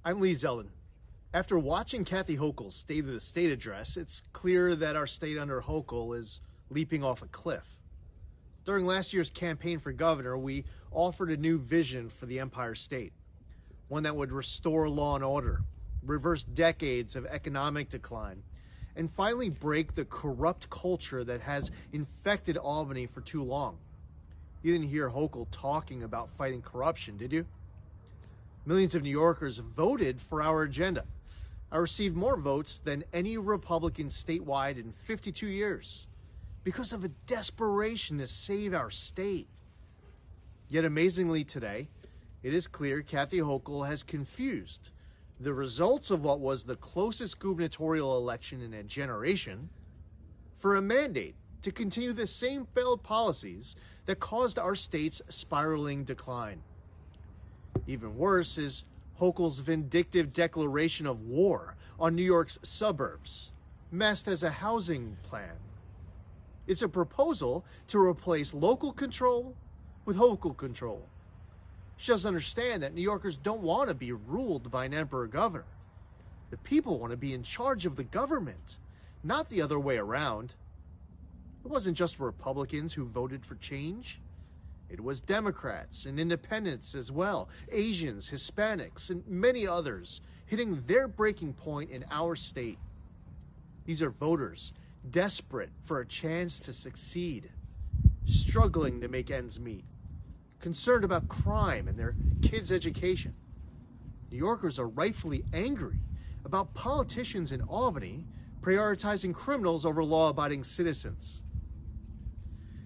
I'm Lee Zeldin. After watching Kathy Houcal's State of the State address, it's clear that our state under Hochul is leaping off a cliff. During last year's campaign for governor, we offered a new vision for the Empire State, one that would restore law and order, reverse decades of economic decline, and finally break the corrupt culture that has infected Albany for too long. You didn't hear Hochul talking about fighting corruption, did you? Millions of New Yorkers voted for our agenda. I received more votes than any Republican statewide in 52 years because of a desperation to save our state. Yet amazingly today, it is clear Kathy Houcal has confused the results of what was the closest gubernatorial election in a generation for a mandate to continue the same failed policies that caused our state's spiraling decline. Even worse is Hochul's vindictive declaration of war on New York's suburbs, masked as a housing plan. It's a proposal to replace local control with Hochul control. She doesn't understand that New Yorkers don't want to be ruled by an emperor governor. The people want to be in charge of the government, not the other way around. It wasn't just Republicans who voted for change. It was Democrats and independents as well, Asians, Hispanics, and many others hitting their breaking point in our state. These are voters desperate for a chance to succeed, struggling to make ends meet, concerned about crime and their kids' education. New Yorkers are rightfully angry about politicians in Albany prioritizing criminals over law-abiding citizens.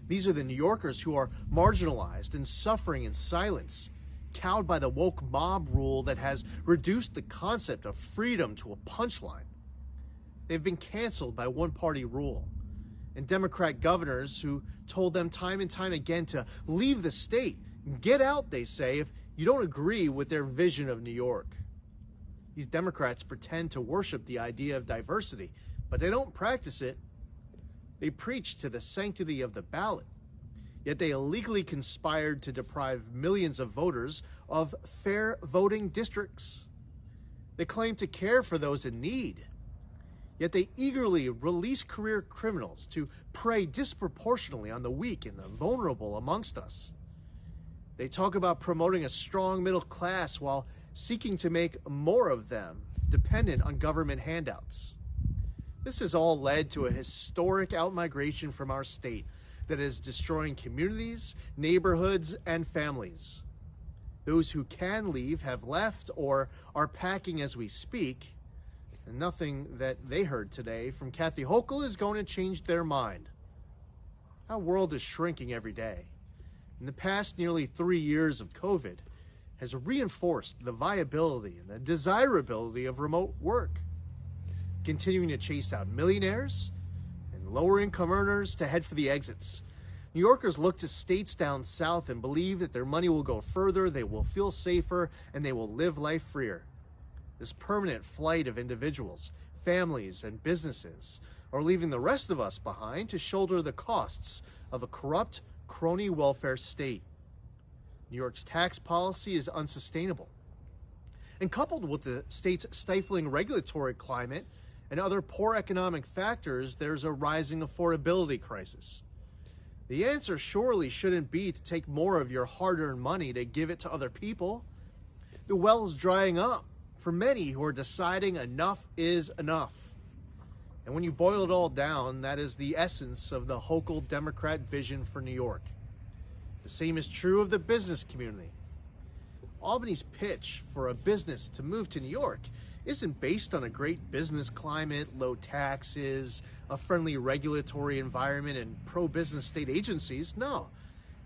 These are the New Yorkers who are marginalized and suffering in silence, cowed by the woke mob rule that has reduced the concept of freedom to a punchline. They've been canceled by one-party rule, and Democrat governors who told them time and time again to leave the state, get out, they say, if you don't agree with their vision of New York. These Democrats pretend to worship the idea of diversity, but they don't practice it. They preach to the sanctity of the ballot, yet they illegally conspired to deprive millions of voters of fair voting districts. They claim to care for those in need, yet they eagerly release career criminals to prey disproportionately on the weak and the vulnerable amongst us. They talk about promoting a strong middle class while seeking to make more of them dependent on government handouts. This has all led to a historic outmigration from our state that is destroying communities, neighborhoods, and families. Those who can leave have left or are packing as we speak, and nothing that they heard today from Kathy Houcal is going to change their mind. Our world is shrinking every day. In the past nearly 3 years of COVID has reinforced the viability and the desirability of remote work, continuing to chase out millionaires and lower income earners to head for the exits. New Yorkers look to states down south and believe that their money will go further, they will feel safer, and they will live life freer. This permanent flight of individuals, families, and businesses are leaving the rest of us behind to shoulder the costs of a corrupt, crony welfare state. New York's tax policy is unsustainable. And coupled with the state's stifling regulatory climate and other poor economic factors, there's a rising affordability crisis. The answer surely shouldn't be to take more of your hard-earned money to give it to other people. The well is drying up for many who are deciding enough is enough. And when you boil it all down, that is the essence of the Hochul Democrat vision for New York. The same is true of the business community. Albany's pitch for a business to move to New York isn't based on a great business climate, low taxes, a friendly regulatory environment, and pro-business state agencies. No.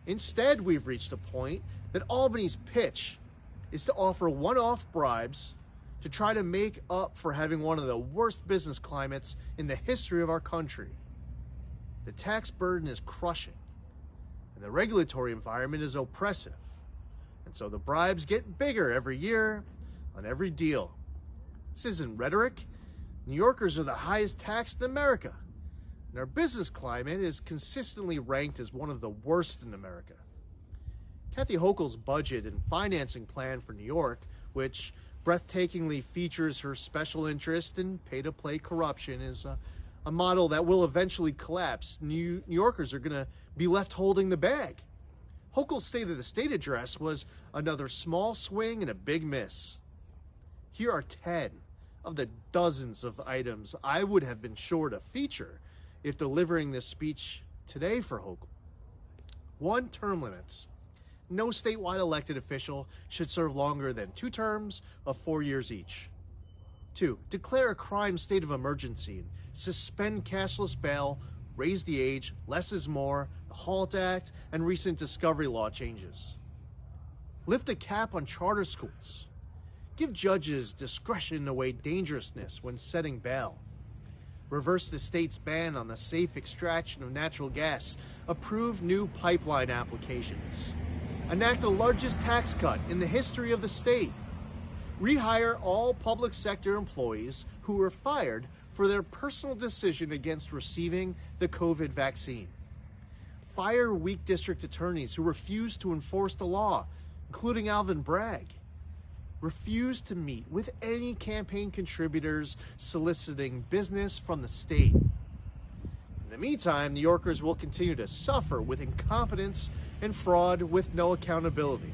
Instead, we've reached a point that Albany's pitch is to offer one-off bribes to try to make up for having one of the worst business climates in the history of our country. The tax burden is crushing, and the regulatory environment is oppressive. And so the bribes get bigger every year on every deal. This isn't rhetoric. New Yorkers are the highest taxed in America, and our business climate is consistently ranked as one of the worst in America. Kathy Houcal's budget and financing plan for New York, which breathtakingly features her special interest in pay-to-play corruption is a model that will eventually collapse. New Yorkers are going to be left holding the bag. Hochul's State of the State address was another small swing and a big miss. Here are 10 of the dozens of items I would have been sure to feature if delivering this speech today for Hochul. 1, term limits. No statewide elected official should serve longer than 2 terms of 4 years each. 2, declare a crime state of emergency and suspend cashless bail, raise the age, less is more, the HALT Act, and recent discovery law changes. Lift the cap on charter schools. Give judges discretion to weigh dangerousness when setting bail. Reverse the state's ban on the safe extraction of natural gas. Approve new pipeline applications. Enact the largest tax cut in the history of the state. Rehire all public sector employees who were fired for their personal decision against receiving the COVID vaccine. Fire weak district attorneys who refuse to enforce the law, including Alvin Bragg. Refuse to meet with any campaign contributors soliciting business from the state. In the meantime, New Yorkers will continue to suffer with incompetence and fraud with no accountability.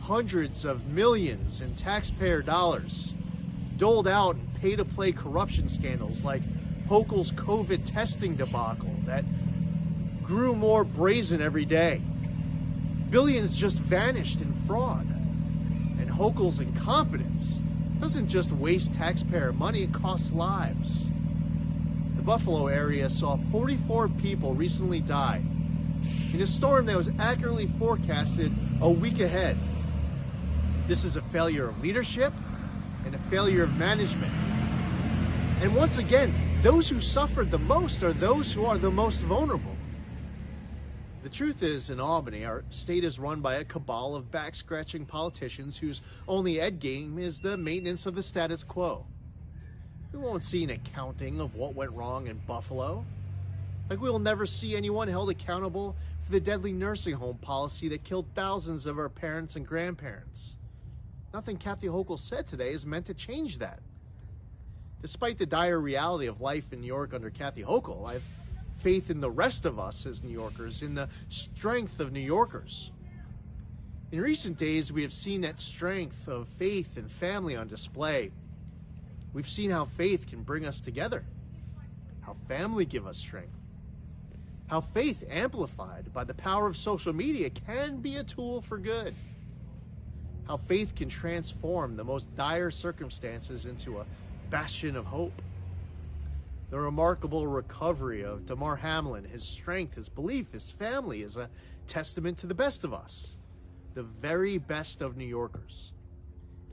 Hundreds of millions in taxpayer dollars doled out in pay-to-play corruption scandals like Hochul's COVID testing debacle that grew more brazen every day. Billions just vanished in fraud. And Hochul's incompetence doesn't just waste taxpayer money, it costs lives. The Buffalo area saw 44 people recently die in a storm that was accurately forecasted a week ahead. This is a failure of leadership and a failure of management. And once again, those who suffered the most are those who are the most vulnerable. The truth is, in Albany, our state is run by a cabal of back-scratching politicians whose only endgame is the maintenance of the status quo. We won't see an accounting of what went wrong in Buffalo. Like we will never see anyone held accountable for the deadly nursing home policy that killed thousands of our parents and grandparents. Nothing Kathy Houcal said today is meant to change that. Despite the dire reality of life in New York under Kathy Houcal, I've faith in the rest of us as New Yorkers, in the strength of New Yorkers. In recent days, we have seen that strength of faith and family on display. We've seen how faith can bring us together, how family give us strength, how faith amplified by the power of social media can be a tool for good, how faith can transform the most dire circumstances into a bastion of hope. The remarkable recovery of Damar Hamlin, his strength, his belief, his family is a testament to the best of us. The very best of New Yorkers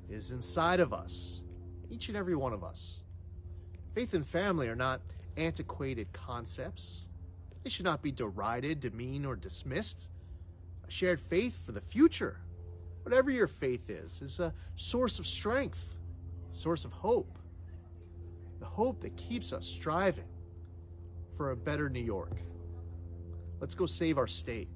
is inside of us, each and every one of us. Faith and family are not antiquated concepts. They should not be derided, demeaned, or dismissed. A shared faith for the future, whatever your faith is a source of strength, a source of hope. The hope that keeps us striving for a better New York. Let's go save our state.